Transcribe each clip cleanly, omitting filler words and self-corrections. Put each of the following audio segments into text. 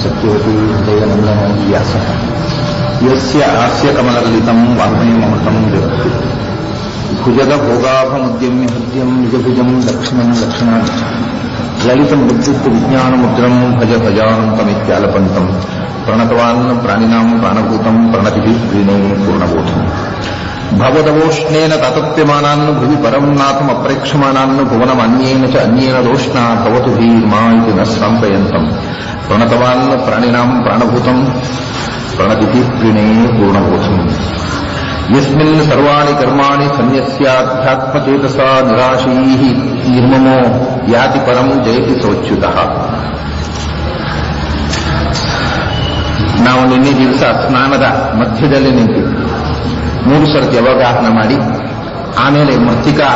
ಸತ್ಯವತಿ ಹೃದಯನಂದನ ವ್ಯಾಸಃ ಯಸ್ಯ ಹಾಸ್ಯಕಮಲಲಿತಂ ವಾಗ್ಮಯಮೃತಂ ಜಗತ್ತು ಭುಜಗಭೋಗಾಭಮುದ್ಯಮ್ಯ ಹೃದ್ಯಂ ನಿಜಭುಜಂ ದಕ್ಷಿಣಂ ದಕ್ಷಿಣಾನಿ ಲಲಿತಂ ವಿದ್ಯುತ್ ವಿಜ್ಞಾನಮುದ್ರಂ ಭಜ ಭಜಾನಂತಮಿತ್ಯಾಲಪಂತಂ ಪ್ರಣತವಾನ್ ಪ್ರಾಣಿನಾಂ ಪ್ರಾಣಭೂತಂ ಪ್ರಣತಿಭಿ ಪ್ರೀಣೇ ಪೂರ್ಣಬೋಧಂ ಭವದವೋಷ್ಣೇನ ತಾತಪ್ಯಮಾನಾನ್ ಭುವಿ ಪರಂ ನಾಥಮಪ್ರೇಕ್ಷಮಾಣಾನ್ ಭುವನಮನ್ಯೇನ ಚ ಅನ್ಯೇನ ದೋಷ್ಣಾ ಭವತು ಭೀರ್ಮಾ ಇತಿ ನ ಸಂಪಯಂತಂ ಪ್ರಣತವಾನ್ ಪ್ರಾಣಿನಾಂ ಪ್ರಾಣಭೂತಂ ಪ್ರಣತಿಭಿ ಪ್ರೀಣೇ ಪೂರ್ಣಬೋಧಂ ಯಸ್ಮಿನ್ ಸರ್ವಾಣಿ ಕರ್ಮಾಣಿ ಸನ್ಯಸ್ಯಾಧ್ಯಾತ್ಮಚೇತಸಾ ನಿರಾಶೈಃ ನಿರ್ಮಮೋ ಯಾತಿ ಪರಂ ಜಯತಿ ಸೋಚ್ಯುತಃ. ನಾವು ನಿನ್ನೆ ದಿವಸ ಸ್ನಾನದ ಮಧ್ಯದಲ್ಲಿ ನಿಂತಿದ್ವಿ. 3 ಸರ್ತಿ ಅವಗಾಹನ ಮಾಡಿ ಆಮೇಲೆ ಮೃತ್ತಿಕಾ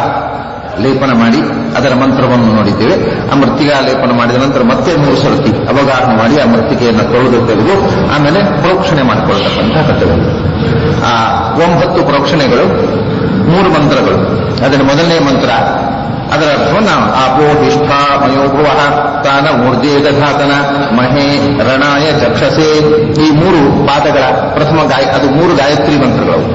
ಲೇಪನ ಮಾಡಿ ಅದರ ಮಂತ್ರವನ್ನು ನೋಡಿದ್ದೇವೆ. ಆ ಮೃತ್ತಿಕಾ ಲೇಪನ ಮಾಡಿದ ನಂತರ ಮತ್ತೆ 3 ಸರ್ತಿ ಅವಗಾಹನ ಮಾಡಿ ಆ ಮೃತ್ತಿಕೆಯನ್ನು ತೊಳೆದು ತೆಗೆದು ಆಮೇಲೆ ಪ್ರೋಕ್ಷಣೆ ಮಾಡಿಕೊಳ್ಳತಕ್ಕಂಥ ಕರ್ತವ್ಯ. ಆ 9 ಪ್ರೋಕ್ಷಣೆಗಳು 3 ಮಂತ್ರಗಳು. ಅದರ ಮೊದಲನೇ ಮಂತ್ರ ಅದರ ಅರ್ಥವನ್ನು ಆಪೋಹಿಷ್ಠ ಮಯೋಭುವ ತಾನ ಊರ್ಜೇದಧಾತನ ಮಹೇ ರಣಾಯ ಚಕ್ಷಸೆ ಈ 3 ಪಾದಗಳ ಪ್ರಥಮ ಅದು 3 ಗಾಯತ್ರಿ ಮಂತ್ರಗಳು.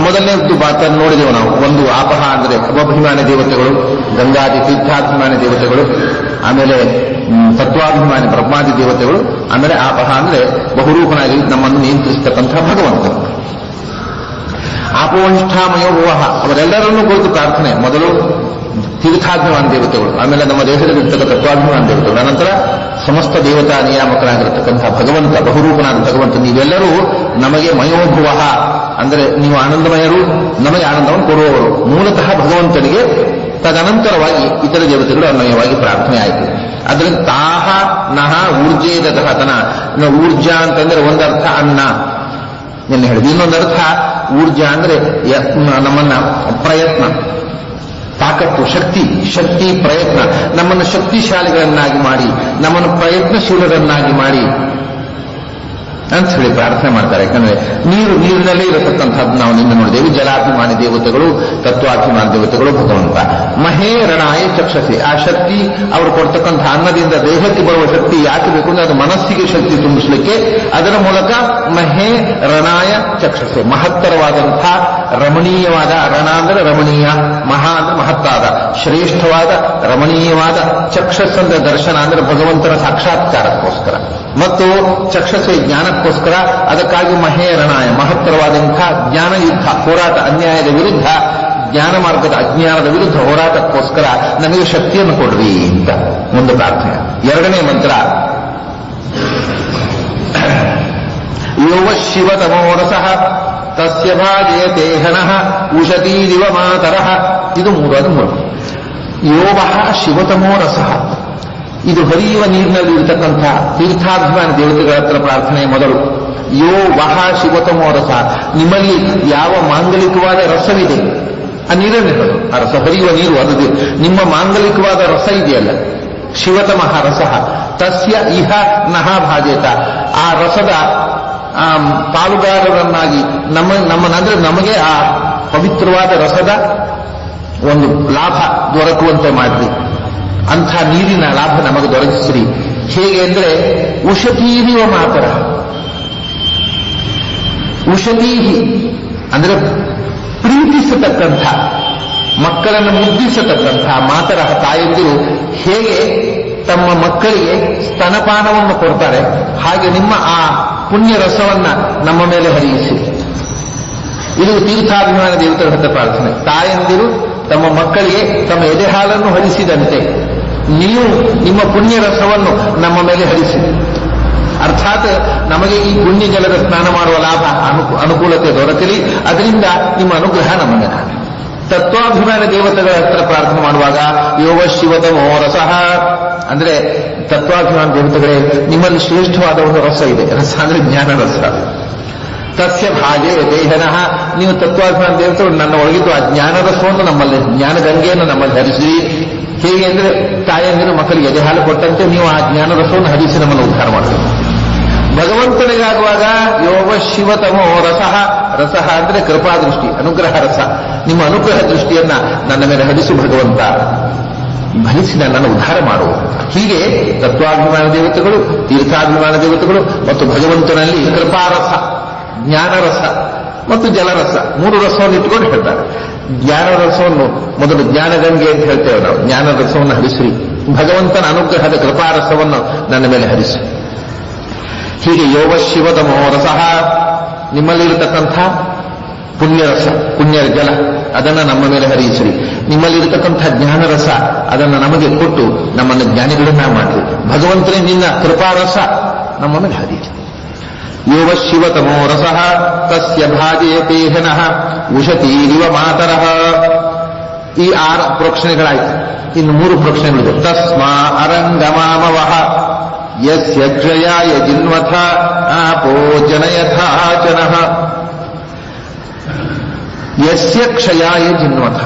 ಮೊದಲನೇದ್ದು ಮಾತನ್ನು ನೋಡಿದೆವು ನಾವು. ಒಂದು ಆಪಹ ಅಂದರೆ ಅಭಿಮಾನಿ ದೇವತೆಗಳು, ಗಂಗಾದಿ ತೀರ್ಥಾಭಿಮಾನಿ ದೇವತೆಗಳು, ಆಮೇಲೆ ತತ್ವಾಭಿಮಾನಿ ಬ್ರಹ್ಮಾದಿ ದೇವತೆಗಳು, ಆಮೇಲೆ ಆಪಹ ಅಂದರೆ ಬಹುರೂಪನಾಗಿ ನಮ್ಮನ್ನು ನಿಯಂತ್ರಿಸತಕ್ಕಂಥ ಭಗವಂತ. ಆಪೋನಿಷ್ಠಾಮಯೋಭವ ಅವರೆಲ್ಲರನ್ನೂ ಕುರಿತು ಪ್ರಾರ್ಥನೆ. ಮೊದಲು ತೀರ್ಥಾಭಿಮಾನ ದೇವತೆಗಳು, ಆಮೇಲೆ ನಮ್ಮ ದೇಹದಲ್ಲಿರ್ತಕ್ಕ ತತ್ವಾಭಿಮಾನ ದೇವತೆಗಳು, ಅನಂತರ ಸಮಸ್ತ ದೇವತಾ ನಿಯಾಮಕರಾಗಿರತಕ್ಕಂಥ ಭಗವಂತ, ಬಹುರೂಪನಾದ ಭಗವಂತ. ನೀವೆಲ್ಲರೂ ನಮಗೆ ಮಯೋಭುವ ಅಂದರೆ ನೀವು ಆನಂದಮಯರು, ನಮಗೆ ಆನಂದವನ್ನು ಕೊಡುವವರು. ಮೂಲತಃ ಭಗವಂತನಿಗೆ ತದನಂತರವಾಗಿ ಇತರ ದೇವತೆಗಳು ಅನ್ವಯವಾಗಿ ಪ್ರಾರ್ಥನೆ ಆಯಿತು. ಅದರಿಂದ ತಾಹ ನಹ ಊರ್ಜೇದತನ. ಊರ್ಜಾ ಅಂತಂದ್ರೆ ಒಂದರ್ಥ ಅನ್ನ ಎಂದು ಹೇಳಿದ್ರು, ಇನ್ನೊಂದರ್ಥ ಊರ್ಜಾ ಅಂದ್ರೆ ನಮ್ಮನ್ನ ಪ್ರಯತ್ನ, ತಾಕತ್ತು, ಶಕ್ತಿ ಪ್ರಯತ್ನ, ನಮ್ಮನ್ನು ಶಕ್ತಿಶಾಲಿಗಳನ್ನಾಗಿ ಮಾಡಿ, ನಮ್ಮನ್ನು ಪ್ರಯತ್ನಶೀಲರನ್ನಾಗಿ ಮಾಡಿ ಅಂತ ಹೇಳಿ ಪ್ರಾರ್ಥನೆ ಮಾಡ್ತಾರೆ. ಯಾಕಂದ್ರೆ ನೀರಿನಲ್ಲೇ ಇರತಕ್ಕಂಥದ್ದು ನಾವು ನಿನ್ನೆ ನೋಡಿದ್ದೇವೆ. ಜಲಾಭಿಮಾನಿ ದೇವತೆಗಳು, ತತ್ವಾಭಿಮಾನಿ ದೇವತೆಗಳು, ಭಗವಂತ. ಮಹೇ ರಣಾಯ ಚಕ್ಷಸೆ ಆ ಶಕ್ತಿ ಅವರು ಕೊಡ್ತಕ್ಕಂಥ ಅನ್ನದಿಂದ ದೇಹಕ್ಕೆ ಬರುವ ಶಕ್ತಿ ಯಾಕೆ ಬೇಕು ಅಂದ್ರೆ ಅದು ಮನಸ್ಸಿಗೆ ಶಕ್ತಿ ತುಂಬಿಸಲಿಕ್ಕೆ. ಅದರ ಮೂಲಕ ಮಹೇ ರಣಾಯ ಚಕ್ಷಸೆ ಮಹತ್ತರವಾದಂಥ ರಮಣೀಯವಾದ, ರಣ ಅಂದ್ರೆ ರಮಣೀಯ, ಮಹಾ ಅಂದ್ರೆ ಮಹತ್ತಾದ, ಶ್ರೇಷ್ಠವಾದ ರಮಣೀಯವಾದ ಚಕ್ಷಸ್ಸಂದ ದರ್ಶನ ಅಂದ್ರೆ ಭಗವಂತನ ಸಾಕ್ಷಾತ್ಕಾರಕ್ಕೋಸ್ಕರ ಮತ್ತು ಚಕ್ಷಸೆ ಜ್ಞಾನಕ್ಕೋಸ್ಕರ. ಅದಕ್ಕಾಗಿ ಮಹೇರಣಾಯ ಮಹತ್ತರವಾದಂಥ ಜ್ಞಾನ ಯುದ್ಧ ಹೋರಾಟ, ಅನ್ಯಾಯದ ವಿರುದ್ಧ, ಜ್ಞಾನ ಮಾರ್ಗದ ಅಜ್ಞಾನದ ವಿರುದ್ಧ ಹೋರಾಟಕ್ಕೋಸ್ಕರ ನಮಗೆ ಶಕ್ತಿಯನ್ನು ಕೊಡ್ರಿ ಅಂತ ಒಂದು ಪ್ರಾರ್ಥನೆ. ಎರಡನೇ ಮಂತ್ರ ಯೋವ ಶಿವತಮೋರಸಃ ತಸ್ಯ ಭಾಜಯ ದೇಹಣಃ ಉಷತೀರಿವ ಮಾತರಃ. ಇದು 3. ಯೋವಃ ಶಿವತಮೋರಸಃ ಇದು ಹರಿಯುವ ನೀರಿನಲ್ಲಿ ಇರತಕ್ಕಂಥ ತೀರ್ಥಾಭಿಮಾನಿ ದೇವತೆಗಳ ಹತ್ರ ಪ್ರಾರ್ಥನೆ ಮೊದಲು. ಯೋ ವಹ ಶಿವತಮೋ ರಸ, ನಿಮ್ಮಲ್ಲಿ ಯಾವ ಮಾಂಗಲಿಕವಾದ ರಸವಿದೆ ಆ ನೀರನ್ನು ಹೇಳೋದು. ಆ ರಸ ಹರಿಯುವ ನೀರು ಅದು ನಿಮ್ಮ ಮಾಂಗಲಿಕವಾದ ರಸ ಇದೆಯಲ್ಲ, ಶಿವತಮಃ ರಸಃ ತಸ್ಯ ಇಹ ನಹ ಭಾಜೇತ. ಆ ರಸದ ಪಾಲುಗಾರರನ್ನಾಗಿ ನಮ್ಮನಂದ್ರೆ ನಮಗೆ ಆ ಪವಿತ್ರವಾದ ರಸದ ಒಂದು ಲಾಭ ದೊರಕುವಂತೆ ಮಾಡ್ರಿ. ಅಂಥ ನೀರಿನ ಲಾಭ ನಮಗೆ ದೊರಕಿಸ್ರಿ. ಹೇಗೆ ಅಂದ್ರೆ ಉಷತೀರಿವ ಮಾತರ. ಉಷತೀಹಿ ಅಂದ್ರೆ ಪ್ರೀತಿಸತಕ್ಕಂಥ, ಮಕ್ಕಳನ್ನು ಮುದ್ದಿಸತಕ್ಕಂಥ ಮಾತರ ತಾಯಂದಿರು ಹೇಗೆ ತಮ್ಮ ಮಕ್ಕಳಿಗೆ ಸ್ತನಪಾನವನ್ನು ಕೊಡ್ತಾರೆ, ಹಾಗೆ ನಿಮ್ಮ ಆ ಪುಣ್ಯ ರಸವನ್ನ ನಮ್ಮ ಮೇಲೆ ಹರಿಯಿಸಿ. ಇದು ತೀರ್ಥಾಭಿಮಾನ ದೇವತೆಗಳ ಹತ್ರ ಪ್ರಾರ್ಥನೆ. ತಾಯಂದಿರು ತಮ್ಮ ಮಕ್ಕಳಿಗೆ ತಮ್ಮ ಎದೆ ಹಾಲನ್ನು ಹರಿಸಿದಂತೆ ನೀವು ನಿಮ್ಮ ಪುಣ್ಯ ರಸವನ್ನು ನಮ್ಮ ಮೇಲೆ ಹರಿಸಿ. ಅರ್ಥಾತ್ ನಮಗೆ ಈ ಪುಣ್ಯ ಜಲದ ಸ್ನಾನ ಮಾಡುವ ಲಾಭ ಅನುಕೂಲತೆ ದೊರಕಲಿ, ಅದರಿಂದ ನಿಮ್ಮ ಅನುಗ್ರಹ ನಮಗೆ. ತತ್ವಾಭಿಮಾನ ದೇವತೆಗಳ ಹತ್ರ ಪ್ರಾರ್ಥನೆ ಮಾಡುವಾಗ ಯೋವ ಶಿವತಮೋ ರಸಃ ಅಂದ್ರೆ ತತ್ವಾಭಿಮಾನ ದೇವತೆಗಳೇ ನಿಮ್ಮಲ್ಲಿ ಶ್ರೇಷ್ಠವಾದ ಒಂದು ರಸ ಇದೆ. ರಸ ಅಂದ್ರೆ ಜ್ಞಾನ ರಸ. ತಸ್ಯ ಭಾಜೆ ದೇಹನಃ ನೀವು ತತ್ವಾಭಿಮಾನ ದೇವತೆಗಳು ನನ್ನ ಒಳಗಿದ್ದು ಆ ಜ್ಞಾನ ರಸವನ್ನು ನಮ್ಮಲ್ಲಿ, ಜ್ಞಾನ ಗಂಗೆಯನ್ನು ನಮ್ಮಲ್ಲಿ ಹರಿಸಿ. ಹೇಗೆ ಅಂದ್ರೆ ತಾಯಂದಿರು ಮಕ್ಕಳಿಗೆ ಎದೆ ಹಾಲು ಕೊಟ್ಟಂತೆ ನೀವು ಆ ಜ್ಞಾನ ರಸವನ್ನು ಹರಿಸಿ ನಮ್ಮನ್ನು ಉದ್ಧಾರ ಮಾಡಬೇಕು. ಭಗವಂತನಿಗಾಗುವಾಗ ಯೋಗ ಶಿವತಮೋ ರಸಃ. ರಸಃ ಅಂದ್ರೆ ಕೃಪಾದೃಷ್ಟಿ, ಅನುಗ್ರಹ ರಸ. ನಿಮ್ಮ ಅನುಗ್ರಹ ದೃಷ್ಟಿಯನ್ನ ನನ್ನ ಮೇಲೆ ಹರಿಸು ಭಗವಂತ. ಭರಿಸಿ ನನ್ನನ್ನು ಉದ್ಧಾರ ಮಾಡು. ಹೀಗೆ ತತ್ವಾಭಿಮಾನ ದೇವತೆಗಳು, ತೀರ್ಥಾಭಿಮಾನ ದೇವತೆಗಳು ಮತ್ತು ಭಗವಂತನಲ್ಲಿ ಕೃಪಾರಸ, ಜ್ಞಾನರಸ ಮತ್ತು ಜಲರಸ, 3 ರಸವನ್ನು ಇಟ್ಕೊಂಡು ಹೇಳ್ತಾರೆ. ಜ್ಞಾನರಸವನ್ನು ಮೊದಲು ಜ್ಞಾನಗಂಗೆ ಅಂತ ಹೇಳ್ತೇವೆ ನಾವು. ಜ್ಞಾನರಸವನ್ನು ಹರಿಸ್ರಿ, ಭಗವಂತನ ಅನುಗ್ರಹದ ಕೃಪಾರಸವನ್ನು ನನ್ನ ಮೇಲೆ ಹರಿಸಿ. ಹೀಗೆ ಯೋಗ ಶಿವತಮೋ ರಸಃ, ನಿಮ್ಮಲ್ಲಿರತಕ್ಕಂಥ ಪುಣ್ಯರಸ, ಪುಣ್ಯರ ಜಲ ಅದನ್ನು ನಮ್ಮ ಮೇಲೆ ಹರಿಯಿಸಿರಿ. ನಿಮ್ಮಲ್ಲಿರತಕ್ಕಂಥ ಜ್ಞಾನರಸ ಅದನ್ನು ನಮಗೆ ಕೊಟ್ಟು ನಮ್ಮನ್ನು ಜ್ಞಾನಿಗಳನ್ನ ಮಾಡಿರಿ. ಭಗವಂತನೇ ನಿನ್ನ ಕೃಪಾರಸ ನಮ್ಮ ಮೇಲೆ ಹರಿಯಿಸಿ. ಯೋಗ ಶಿವತಮೋ ರಸಃ ತಸ್ಯ ಭಾಜಯತೆ ಹನಃ ಉಷತೀರಿವ ಮಾತರಃ. ಈ 6 ಪ್ರೋಕ್ಷಣೆಗಳಾಯ್ತು. ಇನ್ನು 3 ಪ್ರೋಕ್ಷಣೆಗಳಿದೆ. ತಸ್ಮಾ ಅರಂಗಮಾಮವಃ ಯಸ್ಯ ಕ್ಷಯಾಯ ಜಿನ್ವಥ ಆಪೋ ಜನಯಥಾ ಜನಃ. ಯಸ್ಯ ಕ್ಷಯಾಯ ಜಿನ್ವಥ.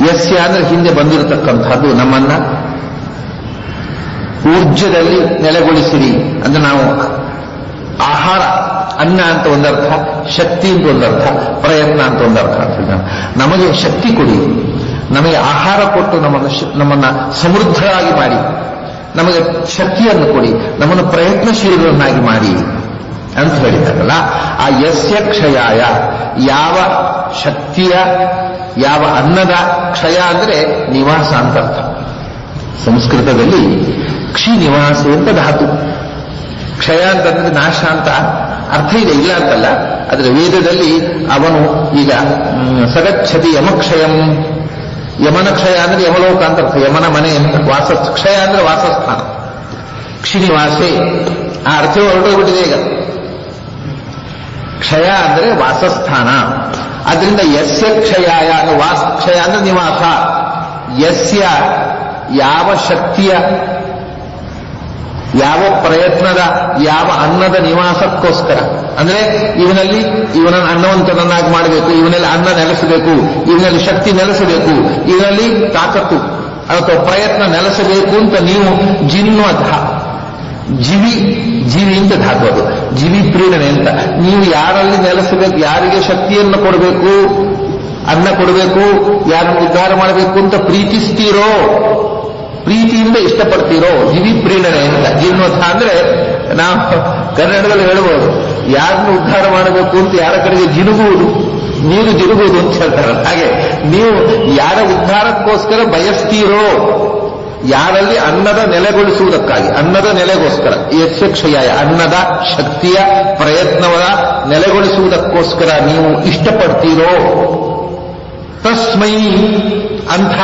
ಯಸ್ಯ ಅಂದ್ರೆ ಹಿಂದೆ ಬಂದಿರತಕ್ಕಂಥದ್ದು, ನಮ್ಮನ್ನ ಊರ್ಜದಲ್ಲಿ ನೆಲೆಗೊಳಿಸಿರಿ ಅಂದ್ರೆ ನಾವು ಆಹಾರ, ಅನ್ನ ಅಂತ ಒಂದರ್ಥ, ಶಕ್ತಿ ಅಂತ ಒಂದರ್ಥ, ಪ್ರಯತ್ನ ಅಂತ ಒಂದರ್ಥ ಅಂತ. ನಮಗೆ ಶಕ್ತಿ ಕೊಡಿ, ನಮಗೆ ಆಹಾರ ಕೊಟ್ಟು ನಮ್ಮನ್ನ ಸಮೃದ್ಧರಾಗಿ ಮಾಡಿ, ನಮಗೆ ಶಕ್ತಿಯನ್ನು ಕೊಡಿ, ನಮ್ಮನ್ನು ಪ್ರಯತ್ನಶೀಲರನ್ನಾಗಿ ಮಾಡಿ ಅಂತ ಹೇಳಿದಾರಲ್ಲ. ಆ ಯಸ್ಯ ಕ್ಷಯಾಯ, ಯಾವ ಶಕ್ತಿಯ, ಯಾವ ಅನ್ನದ ಕ್ಷಯ ಅಂದ್ರೆ ನಿವಾಸ ಅಂತ ಅರ್ಥ. ಸಂಸ್ಕೃತದಲ್ಲಿ ಕ್ಷಿ ನಿವಾಸ ಅಂತ ಧಾತು. ಕ್ಷಯ ಅಂತಂದ್ರೆ ನಾಶ ಅಂತ ಅರ್ಥ ಇದೆ, ಇಲ್ಲ ಅಂತಲ್ಲ. ಆದರೆ ವೇದದಲ್ಲಿ ಅವನು ಈಗ ಸಗಚ್ಛತಿ ಯಮಕ್ಷಯಂ, ಯಮನ ಕ್ಷಯ ಅಂದ್ರೆ ಯಮಲೋಕ ಅಂತ ಅರ್ಥ, ಯಮನ ಮನೆ ಅಂತ. ಕ್ಷಯ ಅಂದ್ರೆ ವಾಸಸ್ಥಾನ. ಕ್ಷಿನಿವಾಸೆ ಆ ಅರ್ಥ ಹೊರಟೋಗ್ಬಿಟ್ಟಿದೆ ಈಗ. ಕ್ಷಯ ಅಂದ್ರೆ ವಾಸಸ್ಥಾನ. ಅದರಿಂದ ಯಸ್ಯ ಕ್ಷಯಾಯ ಅಂದ್ರೆ ಕ್ಷಯ ಅಂದ್ರೆ ನಿವಾಸ. ಯಸ್ಯ ಯಾವ ಶಕ್ತಿಯ, ಯಾವ ಪ್ರಯತ್ನದ, ಯಾವ ಅನ್ನದ ನಿವಾಸಕ್ಕೋಸ್ಕರ ಅಂದ್ರೆ ಇವನ ಅನ್ನವಂತನನ್ನಾಗಿ ಮಾಡಬೇಕು, ಇವನಲ್ಲಿ ಅನ್ನ ನೆಲೆಸಬೇಕು, ಇವನಲ್ಲಿ ಶಕ್ತಿ ನೆಲೆಸಬೇಕು, ಇವನಲ್ಲಿ ತಾಕತ್ತು ಅಥವಾ ಪ್ರಯತ್ನ ನೆಲೆಸಬೇಕು ಅಂತ ನೀವು ಜಿನ್ವಥ, ಜೀವಿ ಅಂತ ಧಾತು ಅದು, ಜೀವಿ ಪ್ರೀಣನೆ ಅಂತ. ನೀವು ಯಾರಲ್ಲಿ ನೆಲೆಸಬೇಕು, ಯಾರಿಗೆ ಶಕ್ತಿಯನ್ನು ಕೊಡಬೇಕು, ಅನ್ನ ಕೊಡಬೇಕು, ಯಾರನ್ನು ಉದ್ಧಾರ ಮಾಡಬೇಕು ಅಂತ ಪ್ರೀತಿಸ್ತೀರೋ, ಪ್ರೀತಿಯಿಂದ ಇಷ್ಟಪಡ್ತೀರೋ, ಜೀವಿ ಪ್ರೀಣನೆ ಅಂತ. ಜೀರ್ಣೋತ್ಥ ಅಂದ್ರೆ ನಾವು ಕನ್ನಡದಲ್ಲಿ ಹೇಳ್ಬೋದು, ಯಾರನ್ನು ಉದ್ಧಾರ ಮಾಡಬೇಕು ಅಂತ ಯಾರ ಕಡೆಗೆ ಜಿನುಗುವುದು, ನೀರು ಜಿನುಗುವುದು ಅಂತ ಹೇಳ್ತಾರೆ. ಹಾಗೆ ನೀವು ಯಾರ ಉದ್ಧಾರಕ್ಕೋಸ್ಕರ ಬಯಸ್ತೀರೋ, ಯಾರಲ್ಲಿ ಅನ್ನದ ನೆಲೆಗೊಳಿಸುವುದಕ್ಕಾಗಿ, ಅನ್ನದ ನೆಲೆಗೋಸ್ಕರ, ಯಸ್ಯ ಕ್ಷಯಾಯ ಅನ್ನದ ಶಕ್ತಿಯ ಪ್ರಯತ್ನದ ನೆಲೆಗೊಳಿಸುವುದಕ್ಕೋಸ್ಕರ ನೀವು ಇಷ್ಟಪಡ್ತೀರೋ, ತಸ್ಮೈ ಅಂಥ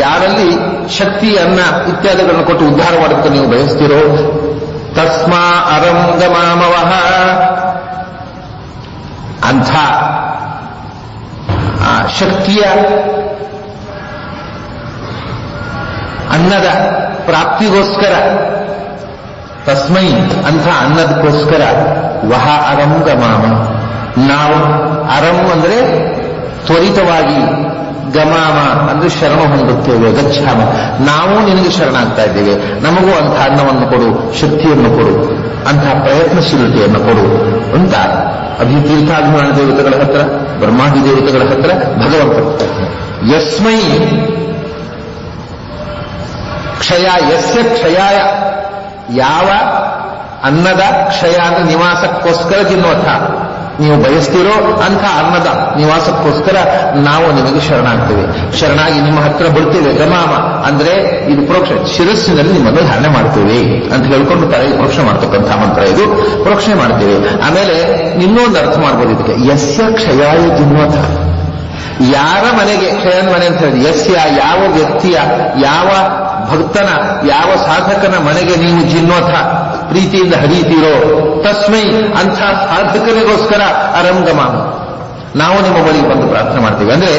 ಯಾರಲ್ಲಿ ಶಕ್ತಿ, ಅನ್ನ ಇತ್ಯಾದಿಗಳನ್ನು ಕೊಟ್ಟು ಉದ್ಧಾರ ಮಾಡುತ್ತೆ ನೀವು ಬಯಸ್ತೀರೋ, ತಸ್ಮಾ ಅರಂಗಮಾಮವಃ ಅಂಥ ಶಕ್ತಿಯ ಅನ್ನದ ಪ್ರಾಪ್ತಿಗೋಸ್ಕರ, ತಸ್ಮೈ ಅಂಥ ಅನ್ನದಕ್ಕೋಸ್ಕರ ವಹ ಅರಂಗಮಾಮ, ನಾವು ಅರಂ ಅಂದ್ರೆ ತ್ವರಿತವಾಗಿ, ಗಮಾಮ ಅಂದ್ರೆ ಶರಣ ಹೊಂದುತ್ತೇವೆ, ಗಚ್ಛಾಮ ನಾವು ನಿನಗೆ ಶರಣಾಗ್ತಾ ಇದ್ದೇವೆ, ನಮಗೂ ಅಂಥ ಅನ್ನವನ್ನು ಕೊಡು, ಶಕ್ತಿಯನ್ನು ಕೊಡು, ಅಂತಹ ಪ್ರಯತ್ನಶೀಲತೆಯನ್ನು ಕೊಡು ಅಂತ ತೀರ್ಥಾಭಿಮಾನ ದೇವತೆಗಳ ಹತ್ರ, ಬ್ರಹ್ಮಾದಿ ದೇವತೆಗಳ ಹತ್ರ ಭಗವಂತ. ಯಸ್ಮೈ ಕ್ಷಯ, ಯಸ್ಯ ಕ್ಷಯಾಯ ಯಾವ ಅನ್ನದ ಕ್ಷಯ ಅಂದ್ರೆ ನಿವಾಸಕ್ಕೋಸ್ಕರ ಜಿನ್ವಥ ನೀವು ಬಯಸ್ತೀರೋ ಅಂಥ ಅನ್ನದ ನಿವಾಸಕ್ಕೋಸ್ಕರ ನಾವು ನಿಮಗೆ ಶರಣಾಗ್ತೇವೆ, ಶರಣಾಗಿ ನಿಮ್ಮ ಹತ್ರ ಬಿಡ್ತೇವೆ. ಗಮಾಮ ಅಂದ್ರೆ ಇದು ಪ್ರೋಕ್ಷಣೆ, ಶಿರಸ್ಸಿನಲ್ಲಿ ನಿಮ್ಮನ್ನು ಧಾರಣೆ ಮಾಡ್ತೇವೆ ಅಂತ ಹೇಳ್ಕೊಂಡು ತಲೆ ಪ್ರೋಕ್ಷಣೆ ಮಾಡ್ತಕ್ಕಂಥ ಮಂತ್ರ ಇದು, ಪ್ರೋಕ್ಷಣೆ ಮಾಡ್ತೇವೆ. ಆಮೇಲೆ ಇನ್ನೊಂದು ಅರ್ಥ ಮಾಡ್ಬೋದು ಇದಕ್ಕೆ, ಯಸ್ಯ ಕ್ಷಯಾಯ ಜಿನ್ವಥ, ಯಾರ ಮನೆಗೆ, ಕ್ಷಯನ ಮನೆ ಅಂತ ಹೇಳಿದ್ರೆ ಯಸ್ಯ ಯಾವ ವ್ಯಕ್ತಿಯ, ಯಾವ ಭಕ್ತನ, ಯಾವ ಸಾಧಕನ ಮನೆಗೆ ನೀವು ಜಿನ್ವಥ ಪ್ರೀತಿಯಿಂದ ಹರಿಯುತ್ತೀರೋ, ತಸ್ಮೈ ಅಂಥ ಸಾಧಕನಿಗೋಸ್ಕರ ಅರಂಗಮಾಮ ನಾವು ನಿಮ್ಮ ಬಳಿಗೆ ಬಂದು ಪ್ರಾರ್ಥನೆ ಮಾಡ್ತೀವಿ. ಅಂದ್ರೆ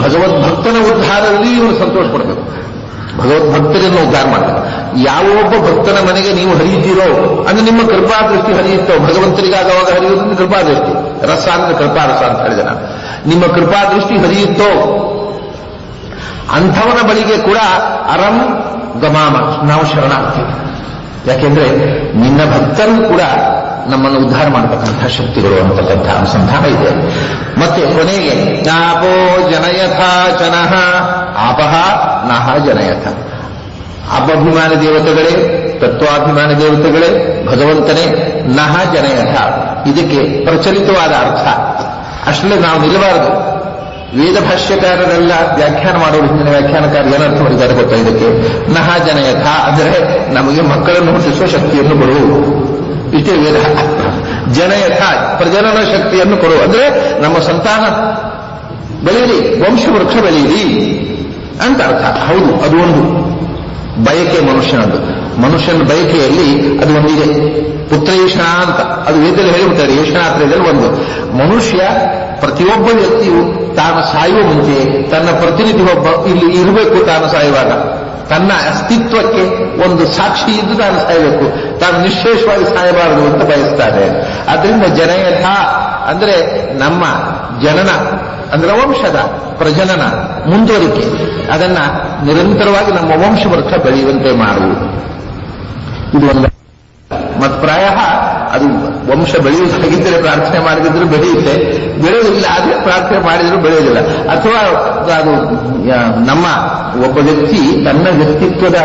ಭಗವದ್ಭಕ್ತನ ಉದ್ಧಾರದಲ್ಲಿ ಇವರು ಸಂತೋಷ ಪಡಬೇಕು, ಭಗವದ್ಭಕ್ತರನ್ನು ಉದ್ಧಾರ ಮಾಡಬೇಕು. ಯಾವೊಬ್ಬ ಭಕ್ತನ ಮನೆಗೆ ನೀವು ಹರಿಯುತ್ತೀರೋ ಅಂದ್ರೆ ನಿಮ್ಮ ಕೃಪಾದೃಷ್ಟಿ ಹರಿಯುತ್ತೋ, ಭಗವಂತರಿಗಾಗವಾಗ ಹರಿಯುವುದನ್ನು ಕೃಪಾದೃಷ್ಟಿ, ರಸ ಅಂದ್ರೆ ಕೃಪಾರಸ ಅಂತ ಹೇಳಿದೆ ನಾನು, ನಿಮ್ಮ ಕೃಪಾದೃಷ್ಟಿ ಹರಿಯುತ್ತೋ ಅಂಥವನ ಬಳಿಗೆ ಕೂಡ ಅರಂ ಗಮಾಮ ನಾವು ಶರಣಾಗ್ತೀವಿ. ಯಾಕೆಂದ್ರೆ ನಿನ್ನ ಭಕ್ತರು ಕೂಡ ನಮ್ಮನ್ನು ಉದ್ಧಾರ ಮಾಡತಕ್ಕಂಥ ಶಕ್ತಿಗಳು ಅಂತಕ್ಕಂಥ ಅನುಸಂಧಾನ ಇದೆ. ಮತ್ತೆ ಕೊನೆಗೆ ನಾಪೋ ಜನಯಥಾ ಜನಃ ಆಪಹ ನಹ ಜನಯಥ. ಅಭಭಿಮಾನಿ ದೇವತೆಗಳೇ, ತತ್ವಾಭಿಮಾನಿ ದೇವತೆಗಳೇ, ಭಗವಂತನೇ ನಹ ಜನಯಥ. ಇದಕ್ಕೆ ಪ್ರಚಲಿತವಾದ ಅರ್ಥ. ಅಷ್ಟರಲ್ಲಿ ನಾವು ನಿಲ್ಲಬಾರದು. ವೇದ ಭಾಷ್ಯಕಾರರೆಲ್ಲ ವ್ಯಾಖ್ಯಾನ ಮಾಡೋರು, ಹಿಂದಿನ ವ್ಯಾಖ್ಯಾನಕಾರ ಏನರ್ಥ ಮಾಡಿದ್ದಾರೆ ಗೊತ್ತಾ ಇದಕ್ಕೆ? ನಹ ಜನಯಥ ಅಂದರೆ ನಮಗೆ ಮಕ್ಕಳನ್ನು ಹುಟ್ಟಿಸುವ ಶಕ್ತಿಯನ್ನು ಕೊಡು, ಇಷ್ಟೇ ವೇದ. ಜನಯಥ ಪ್ರಜನನ ಶಕ್ತಿಯನ್ನು ಕೊಡು ಅಂದ್ರೆ ನಮ್ಮ ಸಂತಾನ ಬೆಳೀಲಿ, ವಂಶವೃಕ್ಷ ಬೆಳೀಲಿ ಅಂತ ಅರ್ಥ. ಹೌದು, ಅದು ಒಂದು ಬಯಕೆ ಮನುಷ್ಯನದ್ದು. ಮನುಷ್ಯನ ಬಯಕೆಯಲ್ಲಿ ಅದು ಒಂದಿದೆ, ಪುತ್ರಯೇಷಣ ಅಂತ. ಅದು ವೇದದಲ್ಲಿ ಹೇಳಿಬಿಡ್ತಾರೆ, ಯೇಷಣಾತ್ರಯದಲ್ಲಿ ಒಂದು. ಮನುಷ್ಯ ಪ್ರತಿಯೊಬ್ಬ ವ್ಯಕ್ತಿಯು ತಾನು ಸಾಯುವ ಮುಂಚೆ ತನ್ನ ಪ್ರತಿನಿಧಿ ಒಬ್ಬ ಇಲ್ಲಿ ಇರಬೇಕು. ತಾನು ಸಾಯುವಾಗ ತನ್ನ ಅಸ್ತಿತ್ವಕ್ಕೆ ಒಂದು ಸಾಕ್ಷಿ ಇದ್ದು ತಾನು ಸಾಯಬೇಕು, ತಾನು ನಿಶ್ಶೇಷವಾಗಿ ಸಾಯಬಾರದು ಅಂತ ಬಯಸ್ತಾನೆ. ಅದರಿಂದ ಜನಯಥ ಅಂದ್ರೆ ನಮ್ಮ ಜನನ ಅಂದ್ರೆ ವಂಶದ ಪ್ರಜನನ ಮುಂದುವರಿಕೆ, ಅದನ್ನ ನಿರಂತರವಾಗಿ ನಮ್ಮ ವಂಶವೃಕ್ಷ ಬೆಳೆಯುವಂತೆ ಮಾಡುವುದು. ಇದು ಒಂದು. ಮತ್ತು ಪ್ರಾಯ ಅದು ವಂಶ ಬೆಳೆಯುವುದಾಗಿದ್ದರೆ ಪ್ರಾರ್ಥನೆ ಮಾಡಿದ್ರೆ ಬೆಳೆಯುತ್ತೆ, ಬೆಳೆಯುವುದಿಲ್ಲ ಆದರೆ ಪ್ರಾರ್ಥನೆ ಮಾಡಿದರೂ ಬೆಳೆಯುವುದಿಲ್ಲ. ಅಥವಾ ಅದು ನಮ್ಮ ಒಬ್ಬ ವ್ಯಕ್ತಿ ತನ್ನ ವ್ಯಕ್ತಿತ್ವದ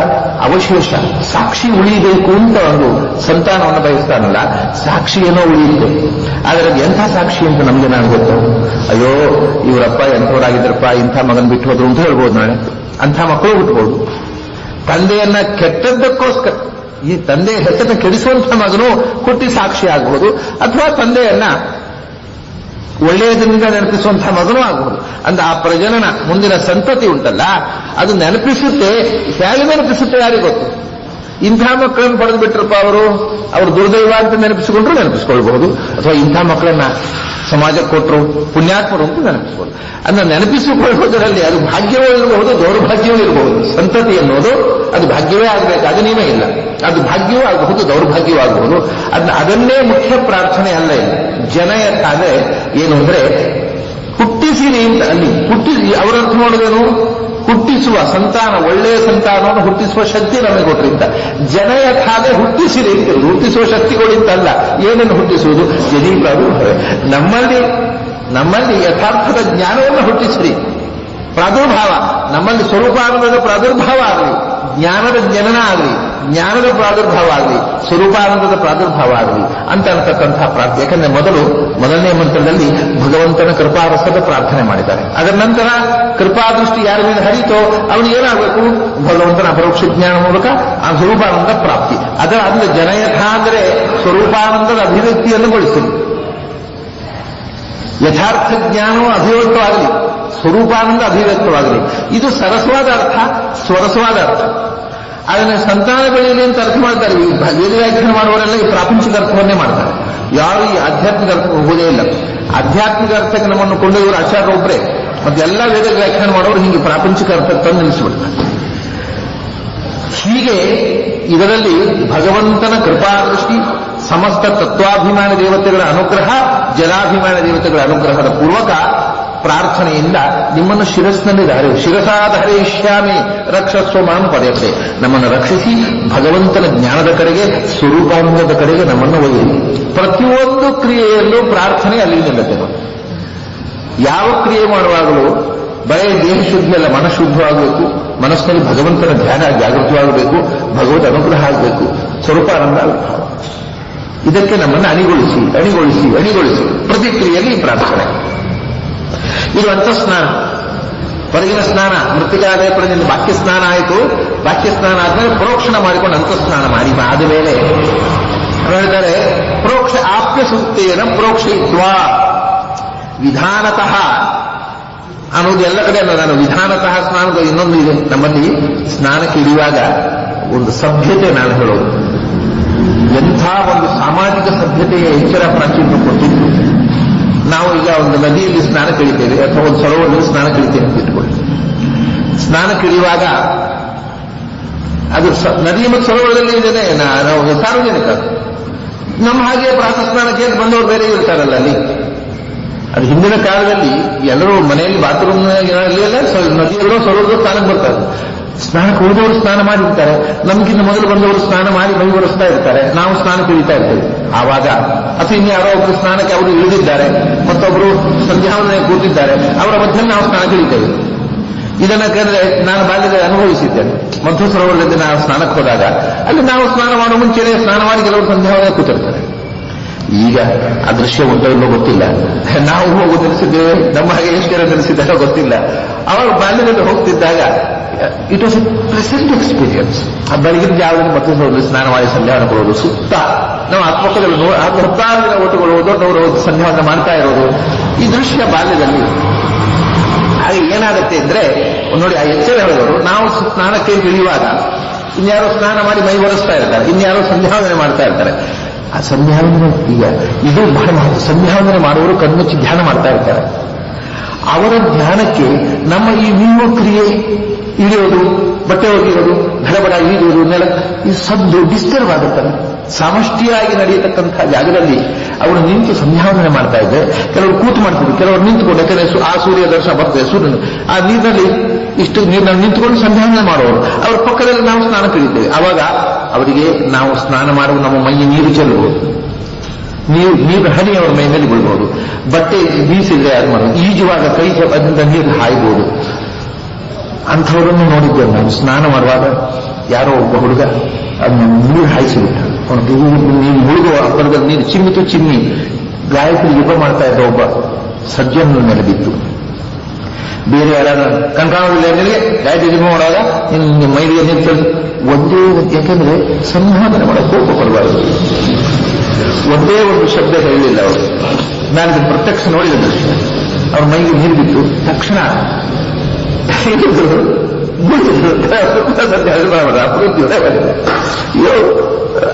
ಅವಶೇಷ ಸಾಕ್ಷಿ ಉಳಿಯಬೇಕು ಅಂತ ಒಂದು ಸಂತಾನವನ್ನು ಬಯಸ್ತಾನಲ್ಲ, ಸಾಕ್ಷಿ ಏನೋ ಉಳಿಯುತ್ತೆ. ಆದರೆ ಅದು ಎಂಥ ಸಾಕ್ಷಿ ಅಂತ ನಮ್ಗೆ ನಾನು ಗೊತ್ತು. ಅಯ್ಯೋ ಇವರಪ್ಪ ಎಂಥವರಾಗಿದ್ರಪ್ಪ, ಇಂಥ ಮಗನ್ ಬಿಟ್ಟು ಹೋದ್ರು ಅಂತ ಹೇಳ್ಬೋದು. ನಾಳೆ ಅಂಥ ಮಕ್ಕಳು ಬಿಟ್ಬೋದು. ತಂದೆಯನ್ನ ಕೆಟ್ಟದ್ದಕ್ಕೋಸ್ಕರ, ಈ ತಂದೆಯ ಹೆಸರನ್ನು ಕೆಡಿಸುವಂಥ ಮಗನು ಹುಟ್ಟಿ ಸಾಕ್ಷಿ ಆಗಬಹುದು, ಅಥವಾ ತಂದೆಯನ್ನ ಒಳ್ಳೆಯದರಿಂದ ನೆನಪಿಸುವಂತಹ ಮಗನೂ ಆಗಬಹುದು. ಅಂದ್ರೆ ಆ ಪ್ರಜನನ ಮುಂದಿನ ಸಂತತಿ ಉಂಟಲ್ಲ, ಅದು ನೆನಪಿಸುತ್ತೆ. ಹೇಗೆ ನೆನಪಿಸುತ್ತೆ ಯಾರಿಗೆ ಗೊತ್ತು. ಇಂಥ ಮಕ್ಕಳನ್ನು ಪಡೆದು ಬಿಟ್ರಪ್ಪ ಅವರು ದುರ್ದೈವ ಅಂತ ನೆನಪಿಸಿಕೊಂಡ್ರು ನೆನಪಿಸಿಕೊಳ್ಬಹುದು, ಅಥವಾ ಇಂಥ ಮಕ್ಕಳನ್ನ ಸಮಾಜಕ್ಕೆ ಕೊಟ್ಟರು ಪುಣ್ಯಾತ್ಮರು ಅಂತ ನೆನಪಿಸಬಹುದು. ಅದನ್ನ ನೆನಪಿಸಿಕೊಳ್ಳುವುದರಲ್ಲಿ ಅದು ಭಾಗ್ಯವೂ ಇರಬಹುದು, ದೌರ್ಭಾಗ್ಯವೂ ಇರಬಹುದು. ಸಂತತಿ ಎನ್ನುವುದು ಅದು ಭಾಗ್ಯವೇ ಆಗಬೇಕು, ಅದು ನೀವೇ ಇಲ್ಲ. ಅದು ಭಾಗ್ಯವೂ ಆಗಬಹುದು, ದೌರ್ಭಾಗ್ಯವೂ ಆಗಬಹುದು. ಅದನ್ನೇ ಮುಖ್ಯ ಪ್ರಾರ್ಥನೆ ಅಲ್ಲ. ಇಲ್ಲ ಜನಯಥ ಅಂದ್ರೆ ಏನು ಅಂದ್ರೆ ಹುಟ್ಟಿಸಿರಿ ಅಂತ. ಅಲ್ಲಿ ಹುಟ್ಟಿಸಿ ಅವರ ಅರ್ಥ ಮಾಡೋದೇನು? ಹುಟ್ಟಿಸುವ ಸಂತಾನ, ಒಳ್ಳೆಯ ಸಂತಾನವನ್ನು ಹುಟ್ಟಿಸುವ ಶಕ್ತಿ ನಮಗೆ ಕೊಟ್ಟಿದ್ದ. ಜನಯಥಾದೆ ಹುಟ್ಟಿಸಿರಿ ಅಂತ. ಹುಟ್ಟಿಸುವ ಶಕ್ತಿಗಳಿಂತಲ್ಲ. ಏನನ್ನು ಹುಟ್ಟಿಸುವುದು? ಯದೀಪಾರು ನಮ್ಮಲ್ಲಿ ಯಥಾರ್ಥದ ಜ್ಞಾನವನ್ನು ಹುಟ್ಟಿಸಿರಿ. ಪ್ರಾದುರ್ಭಾವ, ನಮ್ಮಲ್ಲಿ ಸ್ವರೂಪಾನಂದದ ಪ್ರಾದುರ್ಭಾವ ಆಗಲಿ, ಜ್ಞಾನದ ಜನನ ಆಗಲಿ, ಜ್ಞಾನದ ಪ್ರಾದುರ್ಭಾವ ಆಗಲಿ, ಸ್ವರೂಪಾನಂದದ ಪ್ರಾದುರ್ಭಾವ ಆಗಲಿ ಅಂತ ಅಂತಕ್ಕಂತಹ ಪ್ರಾರ್ಥನೆ. ಯಾಕಂದ್ರೆ ಮೊದಲನೇ ಮಂತ್ರದಲ್ಲಿ ಭಗವಂತನ ಕೃಪಾರಸದ ಪ್ರಾರ್ಥನೆ ಮಾಡಿದ್ದಾರೆ. ಅದರ ನಂತರ ಕೃಪಾದೃಷ್ಟಿ ಯಾರ ಮೇಲೆ ಹರಿತೋ ಅವನು ಏನಾಗಬೇಕು? ಭಗವಂತನ ಅಪರೋಕ್ಷ ಜ್ಞಾನ ಮೂಲಕ ಆ ಸ್ವರೂಪಾನಂದ ಪ್ರಾಪ್ತಿ. ಅದರ ಅಂದ್ರೆ ಜನಯಥ ಅಂದರೆ ಸ್ವರೂಪಾನಂದದ ಅಭಿವ್ಯಕ್ತಿಯನ್ನು ಗೊಳಿಸಲಿ. ಯಥಾರ್ಥ ಜ್ಞಾನವು ಅಭಿವ್ಯಕ್ತವಾಗಲಿ, ಸ್ವರೂಪಾನಂದ ಅಭಿವ್ಯಕ್ತವಾಗಲಿ. ಇದು ಸರಸವಾದ ಅರ್ಥ, ಸ್ವರಸವಾದ ಅರ್ಥ. ಅದನ್ನು ಸಂತಾನ ಬೆಳೆಯಲಿ ಅಂತ ಅರ್ಥ ಮಾಡ್ತಾರೆ. ಈ ವೇದ ವ್ಯಾಖ್ಯಾನ ಮಾಡುವವರೆಲ್ಲ ಈ ಪ್ರಾಪಂಚಿಕ ಅರ್ಥವನ್ನೇ ಮಾಡ್ತಾರೆ. ಯಾರು ಈ ಆಧ್ಯಾತ್ಮಿಕ ಅರ್ಥ ಹೋಗೋದೇ ಇಲ್ಲ. ಆಧ್ಯಾತ್ಮಿಕ ಅರ್ಥಕ್ಕೆ ನಮ್ಮನ್ನು ಕೊಂಡೊಯ್ಯವರು ಆಚಾರ್ಯ ಒಬ್ಬರೇ. ಮತ್ತೆ ಎಲ್ಲ ವೇದ ವ್ಯಾಖ್ಯಾನ ಮಾಡೋರು ಹೀಗೆ ಪ್ರಾಪಂಚಿಕ ಅರ್ಥ ತಂದು ನಿಲ್ಲಿಸಿಬಿಡ್ತಾರೆ. ಹೀಗೆ ಇದರಲ್ಲಿ ಭಗವಂತನ ಕೃಪಾದೃಷ್ಟಿ, ಸಮಸ್ತ ತತ್ವಾಭಿಮಾನ ದೇವತೆಗಳ ಅನುಗ್ರಹ, ಜಲಾಭಿಮಾನ ದೇವತೆಗಳ ಅನುಗ್ರಹದ ಪೂರ್ವಕ ಪ್ರಾರ್ಥನೆಯಿಂದ ನಿಮ್ಮನ್ನು ಶಿರಸ್ನಲ್ಲಿ ಶಿರಸಾಧರಿಷ್ಯಾಮಿ ರಕ್ಷಸ್ವ ಮಾಂ ಪಡೆಯುತ್ತೆ. ನಮ್ಮನ್ನು ರಕ್ಷಿಸಿ ಭಗವಂತನ ಜ್ಞಾನದ ಕಡೆಗೆ, ಸ್ವರೂಪಾನಂದದ ಕಡೆಗೆ ನಮ್ಮನ್ನು ಒಯ್ಯಿರಿ. ಪ್ರತಿಯೊಂದು ಕ್ರಿಯೆಯಲ್ಲೂ ಪ್ರಾರ್ಥನೆ ಅಲ್ಲಿ ನಿಲ್ಲುತ್ತೆ. ಯಾವ ಕ್ರಿಯೆ ಮಾಡುವಾಗಲೂ ಬರೀ ದೇಹ ಶುದ್ಧಿಯಲ್ಲ, ಮನಃಶುದ್ಧವಾಗಬೇಕು. ಮನಸ್ಸಿನಲ್ಲಿ ಭಗವಂತನ ಧ್ಯಾನ ಜಾಗೃತವಾಗಬೇಕು, ಭಗವದ್ ಅನುಗ್ರಹ ಆಗಬೇಕು, ಸ್ವರೂಪಾನಂದ ಆವಿರ್ಭಾವ. ಇದಕ್ಕೆ ನಮ್ಮನ್ನು ಅಣಿಗೊಳಿಸಿ ಪ್ರತಿಕ್ರಿಯೆಯಲ್ಲಿ ಪ್ರಾರ್ಥನೆ. ಇದು ಅಂತಃಸ್ನಾನ, ಹೊರಗಿನ ಸ್ನಾನ. ಮೃತ್ತಿಕಾದೇ ಪಡೆದಿಂದ ಬಾಕ್ಯ ಸ್ನಾನ ಆಯಿತು. ಬಾಕ್ಯ ಸ್ನಾನ ಆದ್ಮೇಲೆ ಪ್ರೋಕ್ಷಣ ಮಾಡಿಕೊಂಡು ಅಂತಃಸ್ನಾನ ಮಾಡಿ ಆದ ಮೇಲೆ ಹೇಳ್ತಾರೆ ಪ್ರೋಕ್ಷ ಆಪ್ಯ ಸೂಕ್ತೇನ ಪ್ರೋಕ್ಷಯಿತ್ವ ವಿಧಾನತಃ ಅನ್ನೋದು ಎಲ್ಲ ಕಡೆ ಅಲ್ಲ. ನಾನು ವಿಧಾನತಃ ಸ್ನಾನದ ಇನ್ನೊಂದು ಇದೆ ನಮ್ಮಲ್ಲಿ. ಸ್ನಾನಕ್ಕೆ ಇಳಿಯುವಾಗ ಒಂದು ಸಭ್ಯತೆ ನಾನು ಹೇಳೋದು, ಎಂಥ ಒಂದು ಸಾಮಾಜಿಕ ಸಭ್ಯತೆಯ ಎಚ್ಚರ ಪ್ರಾಚೀನರು ಕೊಟ್ಟಿದ್ದು. ನಾವು ಈಗ ಒಂದು ನದಿಯಲ್ಲಿ ಸ್ನಾನ ಕಳಿತೇವೆ ಅಥವಾ ಒಂದು ಸರೋವರದಲ್ಲಿ ಸ್ನಾನ ಕಳಿತೇವೆ ಅಂತ ಇಟ್ಕೊಳ್ಳಿ. ಸ್ನಾನ ಕಳಿಯುವಾಗ ಅದು ನದಿ ಮತ್ತು ಸರೋವರದಲ್ಲಿ ಇದ್ದೇನೆ ನಾವು ಸಾರ್ವಜನಿಕ. ನಮ್ಮ ಹಾಗೆ ಪ್ರಾತಃ ಸ್ನಾನಕ್ಕೆ ಬಂದವರು ಬೇರೆ ಇರ್ತಾರಲ್ಲ ಅಲ್ಲಿ. ಅದು ಹಿಂದಿನ ಕಾಲದಲ್ಲಿ ಎಲ್ಲರೂ ಮನೆಯಲ್ಲಿ ಬಾತ್ರೂಮ್ ನದಿಯಲ್ಲೋ ಸರೋವರದಲ್ಲೂ ಸ್ನಾನಕ್ಕೆ ಬರ್ತಾರೆ. ಸ್ನಾನಕ್ಕೆ ಉಳಿದವರು ಸ್ನಾನ ಮಾಡಿರ್ತಾರೆ, ನಮಗಿಂತ ಮೊದಲು ಬಂದವರು ಸ್ನಾನ ಮಾಡಿ ಮೈ ಬರೆಸ್ತಾ ಇರ್ತಾರೆ, ನಾವು ಸ್ನಾನಕ್ಕೆ ಇಳಿತಾ ಇರ್ತೇವೆ. ಆವಾಗ ಅಥವಾ ಇನ್ನು ಯಾರೋ ಒಬ್ಬರು ಸ್ನಾನಕ್ಕೆ ಅವರು ಇಳಿದಿದ್ದಾರೆ, ಮತ್ತೊಬ್ಬರು ಸಂಧ್ಯಾವಂದನೆ ಕೂತಿದ್ದಾರೆ, ಅವರ ಮಧ್ಯೆ ನಾವು ಸ್ನಾನಕ್ಕೆ ಇಳಿತೇವೆ. ಇದನ್ನ ಕೇಳಿದ್ರೆ ನಾನು ಬಾಲ್ಯದಲ್ಲಿ ಅನುಭವಿಸಿದ್ದೇನೆ. ಮಧ್ವ ಸರೋವರದಲ್ಲಿ ನಾವು ಸ್ನಾನಕ್ಕೆ ಹೋದಾಗ ಅಲ್ಲಿ ನಾವು ಸ್ನಾನ ಮಾಡುವ ಮುಂಚೆನೆ ಸ್ನಾನ ಮಾಡಿ ಕೆಲವರು ಸಂಧ್ಯಾವನೆ ಕೂತಿರ್ತಾರೆ. ಈಗ ಆ ದೃಶ್ಯ ಉಂಟೋ ಇಲ್ಲೋ ಗೊತ್ತಿಲ್ಲ. ನಾವು ಹೋಗು ನೆನೆಸಿದ್ದೇವೆ, ನಮ್ಮ ಹಾಗೆ ಎಷ್ಟು ಜನ ನೆನೆಸಿದ್ದಾರೋ ಗೊತ್ತಿಲ್ಲ. ಅವರು ಬಾಲ್ಯದಲ್ಲಿ ಹೋಗ್ತಿದ್ದಾಗ it was a present experience. ಆ ಬೆಳಗಿನ ಜಾವದಲ್ಲಿ ಮಧ್ವ ಸರೋವರದಲ್ಲಿ ಸ್ನಾನ ಮಾಡಿ ಸಂಧ್ಯಾವನೆ ಕೊಡೋದು, ಸುತ್ತ ನಾವು ಅಕ್ಕಪಕ್ಕದಲ್ಲಿ 10 ದಿನ ಒಟ್ಟುಕೊಳ್ಳುವುದು, ದೊಡ್ಡವರು ಸಂಧ್ಯಾವನೆ ಮಾಡ್ತಾ ಇರೋದು, ಈ ದೃಶ್ಯ ಬಾಲ್ಯದಲ್ಲಿ. ಹಾಗೆ ಏನಾಗುತ್ತೆ ಅಂದ್ರೆ ನೋಡಿ, ಆ ಎಚ್ಚರ ಹೇಳಿದವರು ನಾವು ಸ್ನಾನಕ್ಕೆ ಇಳಿಯುವಾಗ ಇನ್ಯಾರೋ ಸ್ನಾನ ಮಾಡಿ ಮೈ ಒರೆಸ್ತಾ ಇರ್ತಾರೆ, ಇನ್ಯಾರೋ ಸಂಧ್ಯಾವಂದನೆ ಮಾಡ್ತಾ ಇರ್ತಾರೆ. ಆ ಸಂಧ್ಯಾವಂದನೆ ಈಗ ಇದು ಬಹಳ ಮಹತ್ವ. ಸಂಧ್ಯಾವಂದನೆ ಮಾಡುವವರು ಕಣ್ಮುಚ್ಚಿ ಧ್ಯಾನ ಮಾಡ್ತಾ ಇರ್ತಾರೆ. ಅವರ ಧ್ಯಾನಕ್ಕೆ ನಮ್ಮ ಈ ನೀರು ಕ್ರಿಯೆ, ಇಳಿಯೋದು, ಬಟ್ಟೆ ಒಗೆಯೋದು, ಧಡಬಡ ಈಜುವುದು, ನೆಲ ಈ ಸದ್ದು ಡಿಸ್ಟರ್ಬ್ ಆಗುತ್ತಲ್ಲ. ಸಮಷ್ಟಿಯಾಗಿ ನಡೆಯತಕ್ಕಂತಹ ಜಾಗದಲ್ಲಿ ಅವರು ನಿಂತು ಸಂಧ್ಯಾವಂದನೆ ಮಾಡ್ತಾ ಇದ್ದೆ. ಕೆಲವರು ಕೂತು ಮಾಡ್ತಿದ್ರು, ಕೆಲವರು ನಿಂತುಕೊಂಡು, ಯಾಕಂದ್ರೆ ಆ ಸೂರ್ಯ ದರ್ಶನ ಬರ್ತದೆ, ಸೂರ್ಯನು ಆ ನೀರಿನಲ್ಲಿ ಇಷ್ಟು ನೀರಿನಲ್ಲಿ ನಿಂತುಕೊಂಡು ಸಂಧ್ಯಾವಂದನೆ ಮಾಡುವವರು. ಅವರ ಪಕ್ಕದಲ್ಲಿ ನಾವು ಸ್ನಾನ ಕರೀತೇವೆ. ಆವಾಗ ಅವರಿಗೆ ನಾವು ಸ್ನಾನ ಮಾಡುವ ನಮ್ಮ ಮೈ ನೀರು ಚೆಲ್ಲಬಹುದು, ನೀರು ಹನಿ ಅವರ ಮೈ ಮೇಲೆ ಬೀಳ್ಬಹುದು, ಬಟ್ಟೆ ಬೀಸಿದ್ರೆ ಅದು ಮಾಡೋದು, ಈಜುವಾಗ ಕೈ ಅದರಿಂದ ನೀರು ಹಾಯ್ಬೋದು. ಅಂಥವರನ್ನು ನೋಡಿದ್ದೇವೆ ನಾನು. ಸ್ನಾನ ಮಾಡುವಾಗ ಯಾರೋ ಒಬ್ಬ ಹುಡುಗ ಅದನ್ನ ನೀರು ಹಾಯಿಸಿಬಿಟ್ಟ. ನೀರು ಮುಳುಗುವ ಅಪ್ಪರದಲ್ಲಿ ನೀರು ಚಿಮ್ಮಿತು ಚಿಮ್ಮಿ ಗಾಯತ್ರಿ ಯುಗ ಮಾಡ್ತಾ ಇದ್ದ ಒಬ್ಬ ಸಜ್ಜನ ಮೇಲೆ ಬಿತ್ತು. ಬೇರೆ ಯಾರಾದ ಕಣ್ಕಾಣೋದಿಲ್ಲ, ಗಾಯತ್ರಿ ಯುಗ ಮಾಡುವಾಗ ನಿಮ್ಮ ಮೈಲಿಗೆ ನಿಂತು ಒಂದೇ, ಯಾಕೆಂದ್ರೆ ಸಂವಾದನೆ ಮಾಡಕ್ಕೆ ಕೋಪ ಬರಬಾರದು. ಒಂದೇ ಒಂದು ಶಬ್ದ ಹೇಳಲಿಲ್ಲ ಅವರು. ನಾನು ಪ್ರತ್ಯಕ್ಷ ನೋಡಿದ ದೃಶ್ಯ. ಅವ್ರ ಮೈಗೆ ನೀರು ಬಿತ್ತು, ತಕ್ಷಣ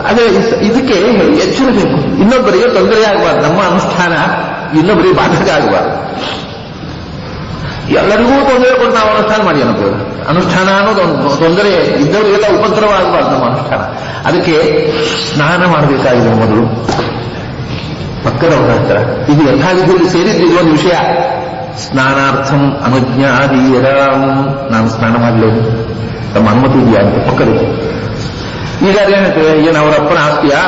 ಅದೇ ಇದಕ್ಕೆ ಎಚ್ಚರ ಬೇಕು. ಇನ್ನೊಬ್ಬರಿಗೆ ತೊಂದರೆ ಆಗಬಾರ್ದು. ನಮ್ಮ ಅನುಷ್ಠಾನ ಇನ್ನೊಬ್ಬರಿಗೆ ಬಾಧಕ ಆಗಬಾರ್ದು. ಎಲ್ಲರಿಗೂ ತೊಂದರೆ ಕೊಟ್ಟು ನಾವು ಅನುಷ್ಠಾನ ಮಾಡಿ ಅನ್ನೋದು. ಅನುಷ್ಠಾನ ಅನ್ನೋದು ಒಂದು ತೊಂದರೆ ಇದ್ದವರಿಗೆಲ್ಲ ಉಪದ್ರವ ಆಗಬಾರ್ದು ನಮ್ಮ ಅನುಷ್ಠಾನ. ಅದಕ್ಕೆ ಸ್ನಾನ ಮಾಡಬೇಕಾಗಿದೆ ಮೊದಲು. ಪಕ್ಕದವರ ಹತ್ರ ಇದು ಯಥಾವಿಧಿಯಲ್ಲಿ ಸೇರಿದ್ದು ಒಂದು ವಿಷಯ. ಸ್ನಾನಾರ್ಥಂ ಅನುಜ್ಞಾದೀಯರ, ನಾನು ಸ್ನಾನ ಮಾಡಲೇನು, ತಮ್ಮ ಅನುಮತಿ ಇದೆಯಾ ಅಂತ ಪಕ್ಕದಲ್ಲಿ. ಈಗ ಅದೇನಂತೆ, ಏನು ಅವರ ಅಪ್ಪನ ಆಸ್ತಿಯಾ,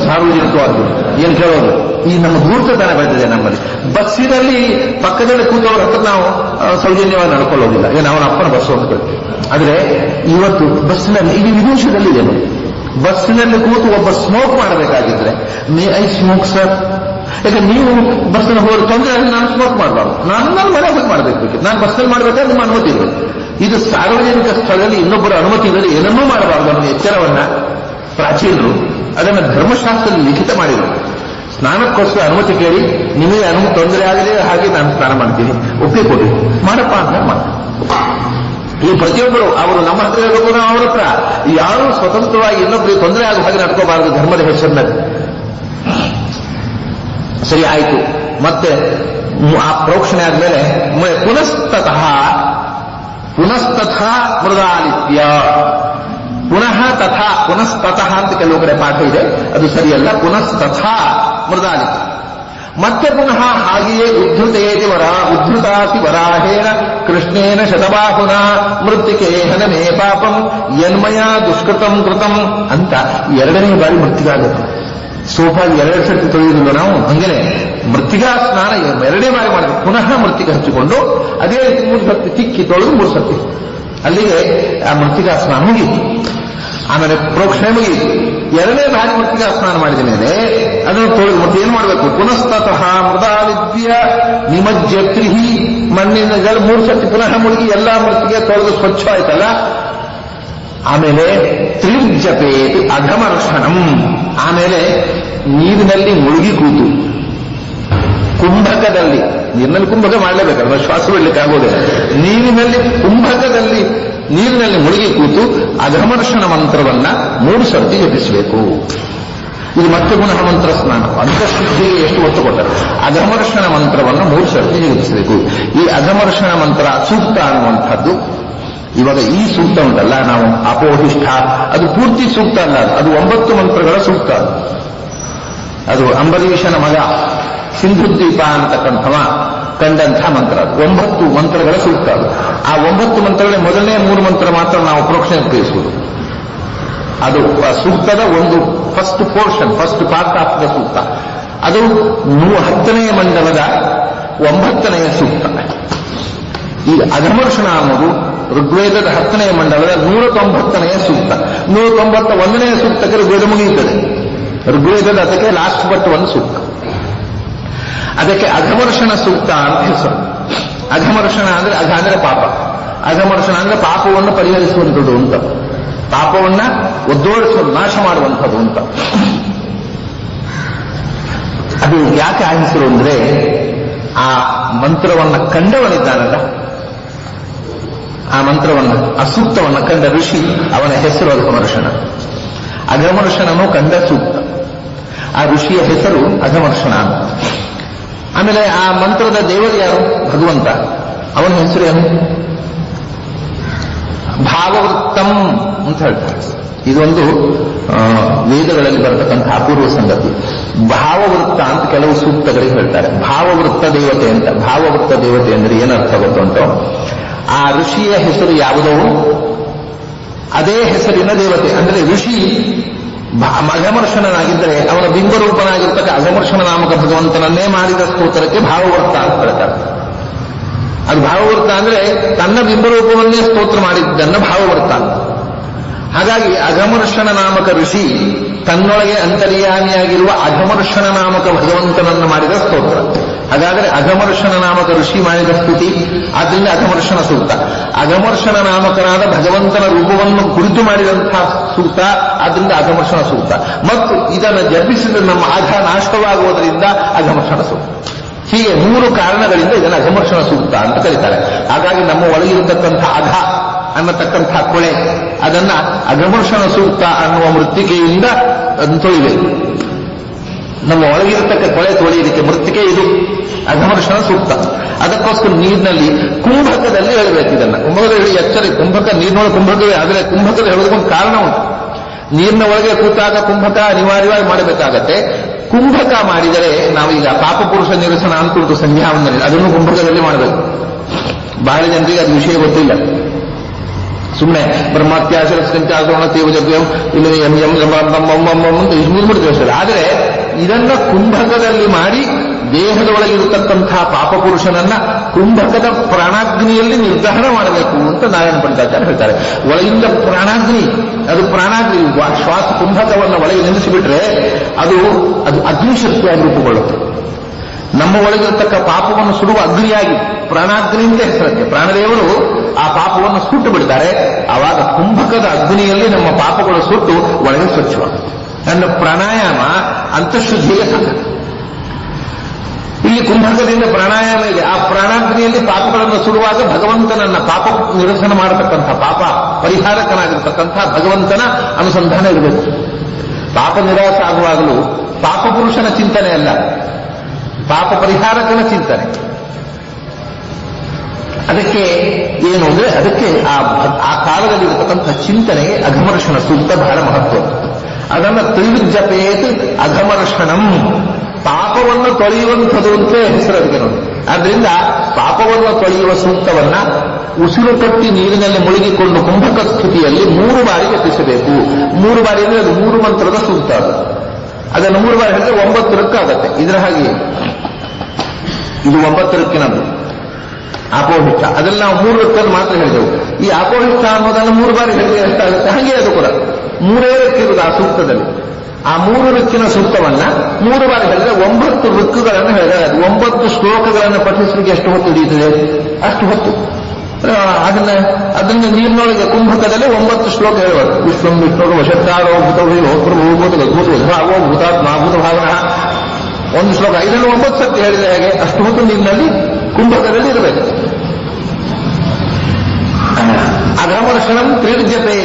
ಸಾರ್ವಜನಿಕವಾದ್ದು ಏನು ಕೇಳೋದು. ಈ ನಮ್ಮ ಧೂರ್ತತನ ಬೆಳೆದಿದೆ ನಮ್ಮಲ್ಲಿ. ಬಸ್ಸಿನಲ್ಲಿ ಪಕ್ಕದಲ್ಲಿ ಕೂತವರ ಹತ್ರ ನಾವು ಸೌಜನ್ಯವಾಗಿ ನಡ್ಕೊಳ್ಳೋದಿಲ್ಲ. ಏನು ಅವನ ಅಪ್ಪನ ಬಸ್ಸು ಅಂತ ಕೇಳ್ತೀವಿ. ಆದ್ರೆ ಇವತ್ತು ಬಸ್ಸಿನಲ್ಲಿ, ಇದು ವಿದೇಶದಲ್ಲಿದೆ ನೋಡಿ, ಬಸ್ಸಿನಲ್ಲಿ ಕೂತು ಒಬ್ಬ ಸ್ಮೋಕ್ ಮಾಡಬೇಕಾಗಿದ್ರೆ, ಮೇ ಐ ಸ್ಮೋಕ್ ಸರ್, ಯಾಕಂದ್ರೆ ನೀವು ಬಸ್ಸಲ್ಲಿ ಹೋಗಿ ತೊಂದರೆ ಆಗಿ ನಾನು ಸ್ಮೋಕ್ ಮಾಡಬಾರ್ದು, ನಾನು ಮನೆ ಹೋಗಿ ಮಾಡಬೇಕು, ನಾನು ಬಸ್ಸಲ್ಲಿ ಮಾಡಬೇಕಾದ್ರೆ ನಿಮ್ಮ ಅನುಮತಿ ಇರಬೇಕು. ಇದು ಸಾರ್ವಜನಿಕ ಸ್ಥಳದಲ್ಲಿ ಇನ್ನೊಬ್ಬರ ಅನುಮತಿ ಇಲ್ಲದೆ ಏನನ್ನೂ ಮಾಡಬಾರ್ದು ಅನ್ನೋ ಎಚ್ಚರವನ್ನ ಪ್ರಾಚೀನರು ಅದನ್ನು ಧರ್ಮಶಾಸ್ತ್ರದಲ್ಲಿ ಲಿಖಿತ ಮಾಡಿದರು. ಸ್ನಾನಕ್ಕೋಸ್ಕರ ಅನುಮತಿ ಕೇಳಿ, ನಿಮಗೆ ತೊಂದರೆ ಆಗಲಿ ಹಾಗೆ ನಾನು ಸ್ನಾನ ಮಾಡ್ತೀನಿ, ಒಪ್ಪಿಗೆ ಕೊಡಿ, ಮಾಡಪ್ಪ ಅಂತ ಮಾಡ್ತೀನಿ. ಈ ಪ್ರತಿಯೊಬ್ಬರು ಅವರು ನಮ್ಮ ಹತ್ರ ಇರಬೇಕು, ನಾವು ಅವ್ರ ಹತ್ರ. ಯಾರೂ ಸ್ವತಂತ್ರವಾಗಿ ಇನ್ನೊಬ್ಬರಿಗೆ ತೊಂದರೆ ಆಗುವ ಹಾಗೆ ನಡ್ಕೋಬಾರದು ಧರ್ಮದ ಹೆಸರಿನಲ್ಲಿ. ಸರಿ ಆಯಿತು. ಮತ್ತೆ ಆ ಪ್ರೋಕ್ಷಣೆ ಆದ್ಮೇಲೆ ಪುನಸ್ತಥ ಮೃದಾಲಿತ್ಯ, ಪುನಃ ತಥಾ, ಪುನಸ್ತತಃ ಅಂತ ಕೆಲವು ಕಡೆ ಪಾಠ ಇದೆ, ಅದು ಸರಿಯಲ್ಲ. ಪುನಸ್ತಥ ಮೃದಾಲಿತ್ಯ, ಮತ್ತೆ ಪುನಃ ಹಾಗೆಯೇ ಉದ್ಧೃತಾತಿ ವರಾಹೇಣ ಕೃಷ್ಣೇನ ಶತಬಾಹುನ ಮೃತ್ತಿಕೇಹನ ಮೇ ಪಾಪಂ ಯನ್ಮಯ ದುಷ್ಕೃತಂ ಕೃತಂ ಅಂತ 2ನೇ ಬಾರಿ ಮೃತ್ತಿಗಾಗುತ್ತೆ. ಸೋಪಾಗಿ 2 ಸರ್ತಿ ತೊಳೆಯುವುದಿಲ್ಲ ನಾವು, ಹಂಗೇನೆ ಮೃತ್ತಿಕಾ ಸ್ನಾನ 2ನೇ ಬಾರಿ ಮಾಡಬೇಕು. ಪುನಃ ಮೃತ್ತಿಗೆ ಹಚ್ಚಿಕೊಂಡು ಅದೇ ರೀತಿ 3 ಸರ್ತಿ ತಿಕ್ಕಿ ತೊಳೆದು 3 ಸರ್ತಿ, ಅಲ್ಲಿಗೆ ಆ ಮೃತ್ತಿಕಾ ಸ್ನಾನ ಮುಗಿಯಿತು. ಆಮೇಲೆ ಪ್ರೋಕ್ಷಣೆ ಮುಗಿಯಿತು. 2ನೇ ಬಾರಿ ಮೃತ್ತಿಕಾ ಸ್ನಾನ ಮಾಡಿದ ಮೇಲೆ ಅದನ್ನು ತೊಳೆದು ಮತ್ತೆ ಏನು ಮಾಡಬೇಕು? ಪುನಸ್ತತಃ ಮೃದಾಲಿದ್ಯ ನಿಮಜ್ಜತ್ರಿಹಿ, ಮಣ್ಣಿನ ಜಲ 3 ಸರ್ತಿ ಪುನಃ ಮುಳುಗಿ ಎಲ್ಲಾ ಮೃತ್ತಿಗೆ ತೊಳೆದು ಸ್ವಚ್ಛ ಆಯ್ತಲ್ಲ. ಆಮೇಲೆ ತ್ರಿರ್ಜಪೇತಿ ಅಧಮರ್ಷಣಂ, ಆಮೇಲೆ ನೀರಿನಲ್ಲಿ ಮುಳುಗಿ ಕೂತು, ಕುಂಭಕದಲ್ಲಿ, ನೀರಿನಲ್ಲಿ ಕುಂಭಕ ಮಾಡಲೇಬೇಕಲ್ಲ, ಶ್ವಾಸ ಬಿಡ್ಲಿಕ್ಕೆ ಆಗೋದಿಲ್ಲ, ನೀರಿನಲ್ಲಿ ಮುಳುಗಿ ಕೂತು ಅಧಮರ್ಷಣ ಮಂತ್ರವನ್ನ 3 ಸರ್ತಿ ಜಪಿಸಬೇಕು. ಇದು ಮತ್ತೆ ಪುನಃ ಮಂತ್ರ ಸ್ನಾನ. ಅಂತಃಶುದ್ಧಿಗೆ ಎಷ್ಟು ಒತ್ತು ಕೊಟ್ಟರು. ಅಧಮರ್ಷಣ ಮಂತ್ರವನ್ನು 3 ಸರ್ತಿ ಜಪಿಸಬೇಕು. ಈ ಅಧಮರ್ಷಣ ಮಂತ್ರ ಸೂಕ್ತ ಅನ್ನುವಂಥದ್ದು, ಇವಾಗ ಈ ಸೂಕ್ತ ಉಂಟಲ್ಲ, ನಾವು ಅಪೋಹಿಷ್ಠ, ಅದು ಪೂರ್ತಿ ಸೂಕ್ತ ಅಲ್ಲ, ಅದು 9 ಮಂತ್ರಗಳ ಸೂಕ್ತ. ಅದು ಅಂಬರೀಷನ ಮಗ ಸಿಂಧುದ್ವೀಪ ಅಂತಕ್ಕಂಥವ ಕಂಡಂಥ ಮಂತ್ರ. ಅದು 9 ಮಂತ್ರಗಳ ಸೂಕ್ತ. ಆ 9 ಮಂತ್ರಗಳ ಮೊದಲನೇ 3 ಮಂತ್ರ ಮಾತ್ರ ನಾವು ಪ್ರೋಕ್ಷಣೆ ಉಪಯೋಗಿಸುವುದು. ಅದು ಸೂಕ್ತದ ಒಂದು first portion, first part of the ಸೂಕ್ತ. ಅದು 10ನೇ ಮಂಡಲದ 9ನೇ ಸೂಕ್ತ. ಈ ಅಘಮರ್ಷಣ ಅನ್ನೋದು ಋಗ್ವೇದದ 10ನೇ ಮಂಡಲದ 190ನೇ ಸೂಕ್ತ. 191ನೇ ಸೂಕ್ತಕ್ಕೆ ಋಗ್ವೇದ ಮುಗಿಯುತ್ತದೆ. ಋಗ್ವೇದದ ಅದಕ್ಕೆ ಲಾಸ್ಟ್ ಬಟ್ ಒಂದು ಸೂಕ್ತ. ಅದಕ್ಕೆ ಅಘಮರ್ಷಣ ಸೂಕ್ತ ಅಂತ ಹೆಸರು. ಅಘಮರ್ಷಣ ಅಂದ್ರೆ ಅಘ ಅಂದ್ರೆ ಪಾಪ, ಅಘಮರ್ಷಣ ಅಂದ್ರೆ ಪಾಪವನ್ನು ಪರಿಹರಿಸುವಂಥದ್ದು ಅಂತ, ಪಾಪವನ್ನ ಒದ್ದೋಡಿಸುವುದು, ನಾಶ ಮಾಡುವಂಥದ್ದು ಅಂತ. ಅದು ಯಾಕೆ ಆ ಹೆಸರು ಅಂದ್ರೆ ಆ ಮಂತ್ರವನ್ನ ಕಂಡವನಿದ್ದಾನಲ್ಲ, ಆ ಮಂತ್ರವನ್ನ ಆ ಸೂಕ್ತವನ್ನ ಕಂಡ ಋಷಿ, ಅವನ ಹೆಸರು ಅಘಮರ್ಷಣ. ಅಘಮರ್ಷಣನು ಕಂಡ ಸೂಕ್ತ, ಆ ಋಷಿಯ ಹೆಸರು ಅಘಮರ್ಷಣ. ಆಮೇಲೆ ಆ ಮಂತ್ರದ ದೇವರು ಯಾರು? ಭಗವಂತ. ಅವನ ಹೆಸರು ಏನು? ಭಾವವೃತ್ತಂ ಅಂತ ಹೇಳ್ತಾರೆ. ಇದೊಂದು ವೇದಗಳಲ್ಲಿ ಬರತಕ್ಕಂಥ ಅಪೂರ್ವ ಸಂಗತಿ. ಭಾವವೃತ್ತ ಅಂತ ಕೆಲವು ಸೂಕ್ತಗಳಿಗೆ ಹೇಳ್ತಾರೆ. ಭಾವವೃತ್ತ ದೇವತೆ ಅಂತ. ಭಾವವೃತ್ತ ದೇವತೆ ಅಂದ್ರೆ ಏನರ್ಥ ಗೊತ್ತುಂಟು? ಆ ಋಷಿಯ ಹೆಸರು ಯಾವುದೋ ಅದೇ ಹೆಸರಿನ ದೇವತೆ. ಅಂದ್ರೆ ಋಷಿ ಅಘಮರ್ಷಣನಾಗಿದ್ದರೆ ಅವನ ಬಿಂಬರೂಪನಾಗಿರ್ತಕ್ಕ ಅಘಮರ್ಷಣ ನಾಮಕ ಭಗವಂತನನ್ನೇ ಮಾಡಿದ ಸ್ತೋತ್ರಕ್ಕೆ ಭಾವವೃತ್ತ ಅಂತ ಹೇಳ್ತಾರೆ. ಅದು ಭಾವವೃತ್ತ ಅಂದ್ರೆ ತನ್ನ ಬಿಂಬರೂಪವನ್ನೇ ಸ್ತೋತ್ರ ಮಾಡಿದ್ದನ್ನ ಭಾವವೃತ್ತ. ಹಾಗಾಗಿ ಅಘಮರ್ಷಣ ನಾಮಕ ಋಷಿ ತನ್ನೊಳಗೆ ಅಂತರ್ಯಾಮಿಯಾಗಿರುವ ಅಘಮರ್ಷಣ ನಾಮಕ ಭಗವಂತನನ್ನು ಮಾಡಿದ ಸ್ತೋತ್ರ. ಹಾಗಾದರೆ ಅಘಮರ್ಷಣ ನಾಮಕ ಋಷಿ ಮಾಡಿದ ಸ್ತುತಿ, ಆದ್ದರಿಂದ ಅಘಮರ್ಷಣ ಸೂಕ್ತ. ಅಘಮರ್ಷಣ ನಾಮಕನಾದ ಭಗವಂತನ ರೂಪವನ್ನು ಕುರಿತು ಮಾಡಿದಂತಹ ಸೂಕ್ತ, ಆದ್ದರಿಂದ ಅಘಮರ್ಷಣ ಸೂಕ್ತ. ಮತ್ತು ಇದನ್ನು ಜಪಿಸಿದ ನಮ್ಮ ಅಘ ನಾಶವಾಗುವುದರಿಂದ ಅಘಮರ್ಷಣ ಸೂಕ್ತ. ಹೀಗೆ 3 ಕಾರಣಗಳಿಂದ ಇದನ್ನು ಅಘಮರ್ಷಣ ಸೂಕ್ತ ಅಂತ ಕರೀತಾರೆ. ಹಾಗಾಗಿ ನಮ್ಮ ಒಳಗಿರತಕ್ಕಂಥ ಅಘ ಅನ್ನತಕ್ಕಂಥ ಕೊಳೆ, ಅದನ್ನ ಅಘಮರ್ಷಣ ಸೂಕ್ತ ಅನ್ನುವ ಮೃತ್ತಿಕೆಯಿಂದ ತೊಳಿಬೇಕು. ನಮ್ಮ ಒಳಗಿರತಕ್ಕ ಕೊಳೆ ತೊಳೆಯಲಿಕ್ಕೆ ಮೃತ್ತಿಕೆ ಇದು ಅಘಮರ್ಷಣ ಸೂಕ್ತ. ಅದಕ್ಕೋಸ್ಕರ ನೀರಿನಲ್ಲಿ ಕುಂಭಕದಲ್ಲಿ ಹೇಳಬೇಕು ಇದನ್ನ. ಕುಂಭಕದಲ್ಲಿ ಹೇಳಿ ಎಚ್ಚರ. ಕುಂಭಕ ನೀರಿನೊಳಗೆ ಕುಂಭಕವೇ, ಆದರೆ ಕುಂಭಕದ ಹೇಳೋದಕ್ಕೊಂದು ಕಾರಣ ಉಂಟು. ನೀರಿನ ಒಳಗೆ ಕೂತಾಗ ಕುಂಭಕ ಅನಿವಾರ್ಯವಾಗಿ ಮಾಡಬೇಕಾಗತ್ತೆ. ಕುಂಭಕ ಮಾಡಿದರೆ ನಾವೀಗ ಪಾಪಪುರುಷ ನಿರಸನ ಅಂತ ಸಂಧ್ಯಾವಂದನೆ, ಅದನ್ನು ಕುಂಭಕದಲ್ಲಿ ಮಾಡಬೇಕು. ಬಹಳ ಜನರಿಗೆ ಅದು ವಿಷಯ ಗೊತ್ತಿಲ್ಲ. ಸುಮ್ಮನೆ ಬ್ರಹ್ಮತ್ಯಾಶರಸ್ಕಂಚಾಸೋಣ ತೇವಜವ್ಯಂ ಇಲ್ಲಿ ಮುಗಿದ್ಬಿಡ್ತೇವೆ. ಆದರೆ ಇದನ್ನ ಕುಂಭಕದಲ್ಲಿ ಮಾಡಿ ದೇಹದ ಒಳಗಿರತಕ್ಕಂತಹ ಪಾಪಪುರುಷನನ್ನ ಕುಂಭಕದ ಪ್ರಾಣಾಗ್ನಿಯಲ್ಲಿ ನಿರ್ದಹನ ಮಾಡಬೇಕು ಅಂತ ನಾರಾಯಣ ಪಂಡಿತಾಚಾರ್ಯ ಹೇಳ್ತಾರೆ. ಒಳಗಿಂದ ಪ್ರಾಣಾಗ್ನಿ, ಅದು ಪ್ರಾಣಾಗ್ನಿ ಶ್ವಾಸ ಕುಂಭಕವನ್ನು ಒಳಗೆ ನಿಲ್ಲಿಸಿಬಿಟ್ರೆ ಅದು ಅಗ್ನಿಶಕ್ತಿಯಾಗಿ ರೂಪುಗೊಳ್ಳುತ್ತೆ. ನಮ್ಮ ಒಳಗಿರತಕ್ಕ ಪಾಪವನ್ನು ಸುಡುವ ಅಗ್ನಿಯಾಗಿ ಪ್ರಾಣಾಗ್ನಿಯಿಂದ ಹೆಸರಕ್ಕೆ ಪ್ರಾಣದೇವರು ಆ ಪಾಪವನ್ನು ಸುಟ್ಟು ಬಿಡ್ತಾರೆ. ಆವಾಗ ಕುಂಭಕದ ಅಗ್ನಿಯಲ್ಲಿ ನಮ್ಮ ಪಾಪಗಳು ಸುಟ್ಟು ಒಳಗೆ ಸ್ವಚ್ಛವಾಗುತ್ತೆ. ನನ್ನ ಪ್ರಾಣಾಯಾಮ ಅಂತಃಶುದ್ಧಿಗೆ ಸಾಕತ್ತೆ. ಇಲ್ಲಿ ಕುಂಭಕದಿಂದ ಪ್ರಾಣಾಯಾಮ ಇದೆ. ಆ ಪ್ರಾಣಾಗ್ನಿಯಲ್ಲಿ ಪಾಪಗಳನ್ನು ಸುಡುವಾಗ ಭಗವಂತನನ್ನ ಪಾಪ ನಿರಸನ ಮಾಡತಕ್ಕಂಥ, ಪಾಪ ಪರಿಹಾರಕನಾಗಿರ್ತಕ್ಕಂಥ ಭಗವಂತನ ಅನುಸಂಧಾನ ಇರಬೇಕು. ಪಾಪ ನಿರಾಸ ಆಗುವಾಗಲೂ ಪಾಪ ಪುರುಷನ ಚಿಂತನೆ ಅಲ್ಲ, ಪಾಪ ಪರಿಹಾರಕನ ಚಿಂತನೆ. ಅದಕ್ಕೆ ಏನು ಅಂದ್ರೆ ಅದಕ್ಕೆ ಆ ಕಾಲದಲ್ಲಿ ಇರತಕ್ಕಂಥ ಚಿಂತನೆಗೆ ಅಘಮರ್ಷಣ ಸೂಕ್ತ ಬಹಳ ಮಹತ್ವ. ಅದನ್ನು ತ್ರಿವಿಜಪೇತ್ ಅಘಮರ್ಷಣಂ, ಪಾಪವನ್ನು ತೊಳೆಯುವಂಥದ್ದು ಅಂತ ಹೆಸರು ಅದಕ್ಕೆ ನೋಡಿ. ಆದ್ರಿಂದ ಪಾಪವನ್ನು ತೊಳೆಯುವ ಸೂಕ್ತವನ್ನ ಉಸಿರು ಕಟ್ಟಿ ನೀರಿನಲ್ಲಿ ಮುಳುಗಿಕೊಂಡು ಕುಂಭಕ ಸ್ಥಿತಿಯಲ್ಲಿ 3 ಬಾರಿ ಜಪಿಸಬೇಕು. 3 ಬಾರಿ ಅಂದ್ರೆ ಅದು 3 ಮಂತ್ರದ ಸೂಕ್ತ. ಅದನ್ನು 3 ಬಾರಿ ಹೇಳಿದ್ರೆ 9 ರಕ್ಕಾಗತ್ತೆ. ಇದರ ಹಾಗೆ ಇದು 9 ರಕ್ಕಿನದ್ದು ಅಪೋಹಿಷ್ಟ. ಅದನ್ನು ನಾವು 3 ರಕ್ಕಲ್ಲಿ ಮಾತ್ರ ಹೇಳಿದೆವು. ಈ ಅಪೋಹಿಷ್ಟ ಅನ್ನೋದನ್ನು 3 ಬಾರಿ ಹೇಳಿದ್ರೆ ಎಷ್ಟಾಗುತ್ತೆ? ಹಾಗೆ ಅದು ಕೂಡ 3 ರಕ್ಕಿರುವುದು ಆ ಸೂಕ್ತದಲ್ಲಿ. ಆ 3 ಋಕ್ಕಿನ ಸೂಕ್ತವನ್ನ 3 ಬಾರಿ ಹೇಳಿದ್ರೆ 9 ಋಕ್ಕುಗಳನ್ನು ಹೇಳಿದರೆ ಅದು 9 ಶ್ಲೋಕಗಳನ್ನು ಪಠಿಸಲಿಕ್ಕೆ ಎಷ್ಟು ಹೊತ್ತು ಹಿಡಿಯುತ್ತದೆ? ಅಷ್ಟು ಹೊತ್ತು. ಅದನ್ನ ನೀರಿನೊಳಗೆ ಕುಂಭಕದಲ್ಲಿ 9 ಶ್ಲೋಕ ಹೇಳುವರು. ವಿಶ್ವಂ ವಿಷ್ಣು ವಶತ್ತಾರೋ ಭೂತಭೂತಭೂತಭೂತಭೂತಭೂತಾತ್ಮ ಭೂತ ಭಾವನ 1 ಶ್ಲೋಕ. ಇದನ್ನು 9 ಸತಿ ಹೇಳಿದ ಹಾಗೆ ಅಷ್ಟು ಹೊತ್ತು ನೀರಿನಲ್ಲಿ ಕುಂಭಕದಲ್ಲಿ ಇರಬೇಕು. ಅಘಮರ್ಷಣಂ ತ್ರಿವಿಜಪೇ,